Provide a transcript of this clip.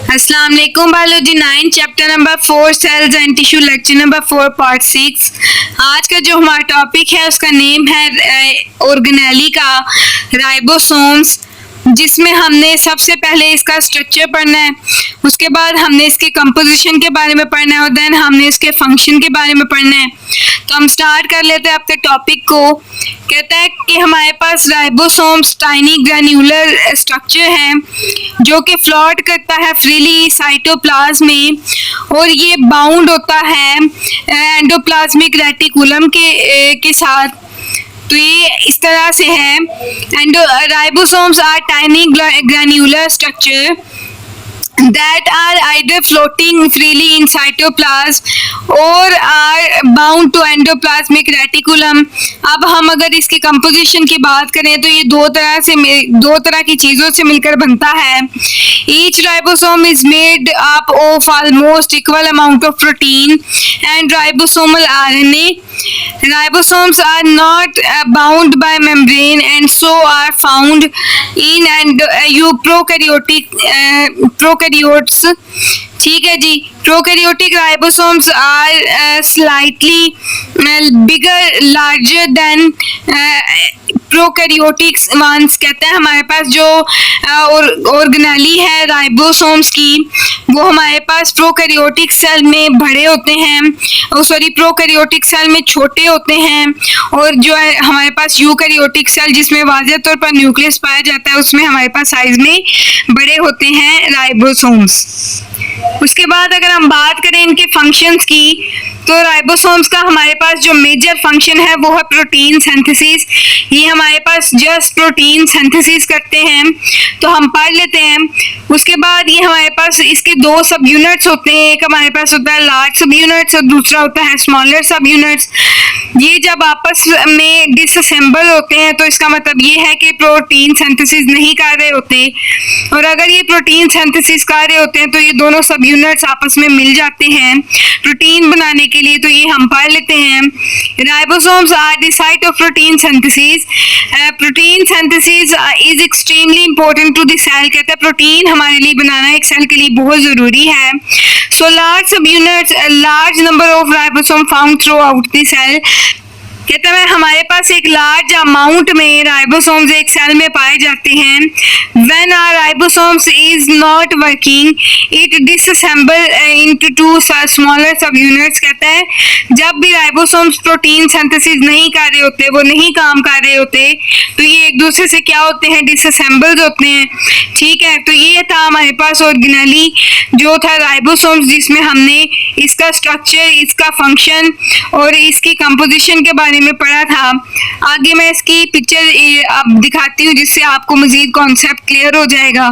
अस्सलाम वालेकुम biology 9 chapter number 4 cells and tissue lecture number 4 part 6। आज का जो हमारा टॉपिक है उसका नेम है ऑर्गेनेली का राइबोसोम्स, जिसमें हमने सबसे पहले इसका स्ट्रक्चर पढ़ना है, उसके बाद हमने इसके कंपोजिशन के बारे में पढ़ना है और देन हमने इसके फंक्शन के बारे में पढ़ना है। तो हम स्टार्ट कर लेते हैं अपने टॉपिक को। कहता है कि हमारे पास राइबोसोम्स टाइनी ग्रैन्युलर स्ट्रक्चर है जो कि फ्लोट करता है फ्रीली साइटोप्लाज्म में और ये बाउंड होता है एंडोप्लाज्मिक रेटिकुलम के साथ। तो ये इस तरह से है। And ribosomes are tiny granular structure that are either floating freely in cytoplasm or are bound to endoplasmic reticulum। अब हम अगर इसकी कंपोजिशन की बात करें तो ये दो तरह की चीज़ों से मिलकर बनता है। Each ribosome is made up of almost equal amount of protein and ribosomal RNA। Ribosomes are not bound by membrane and so are found in prokaryotes। ठीक है जी। Prokaryotic ribosomes are slightly bigger larger than prokaryotic ones. कहते हैं हमारे पास जो organelle है ribosomes की, वो हमारे पास प्रोकैरियोटिक सेल में बड़े होते हैं, प्रोकैरियोटिक सेल में छोटे होते हैं, और जो है हमारे पास यूकैरियोटिक सेल जिसमें वाज़ेह तौर पर न्यूक्लियस पाया जाता है उसमें हमारे पास साइज में बड़े होते हैं राइबोसोम्स। उसके बाद अगर हम बात करें इनके फंक्शंस की, तो राइबोसोम्स का हमारे पास जो मेजर फंक्शन है वो है प्रोटीन सिंथेसिस। ये हमारे पास जस्ट प्रोटीन सिंथेसिस करते हैं, तो हम पढ़ लेते हैं। उसके बाद ये हमारे पास इसके दो सब यूनिट्स होते हैं, एक हमारे पास होता है लार्ज सब यूनिट्स और दूसरा होता है स्मॉलर सब यूनिट्स। ये जब आपस में डिसअसेंबल होते हैं तो इसका मतलब ये है कि प्रोटीन सिंथेसिस नहीं कर रहे होते, और अगर ये प्रोटीन सिंथेसिस कर रहे होते हैं तो ये दोनों सब यूनिट्स आपस में मिल जाते हैं प्रोटीन बनाने के लिए। तो ये हम पढ़ लेते हैं। Ribosomes are the site of protein synthesis. Protein synthesis is extremely important to the cell. कहता है प्रोटीन हमारे लिए बनाना एक सेल के लिए बहुत जरूरी है। So large subunits, large number of ribosome found throughout the cell. कहता है हमारे पास एक लार्ज अमाउंट में राइबोसोम्स एक सेल में पाए जाते हैं। When our ribosomes is not working, it disassemble into two smaller subunits। कहता है जब भी राइबोसोम्स प्रोटीन सिंथेसिस नहीं कर रहे होते, वो नहीं काम कर रहे होते, तो ये एक दूसरे से क्या होते हैं, डिसअसेंबल्ड होते हैं। ठीक है, तो ये था हमारे पास ऑर्गेनेली जो था राइबोसोम्स, जिसमें हमने इसका स्ट्रक्चर, इसका फंक्शन और इसकी कंपोजिशन के बारे में पढ़ा था। आगे मैं इसकी पिक्चर अब दिखाती हूँ जिससे आपको मजीद कॉन्सेप्ट क्लियर हो जाएगा।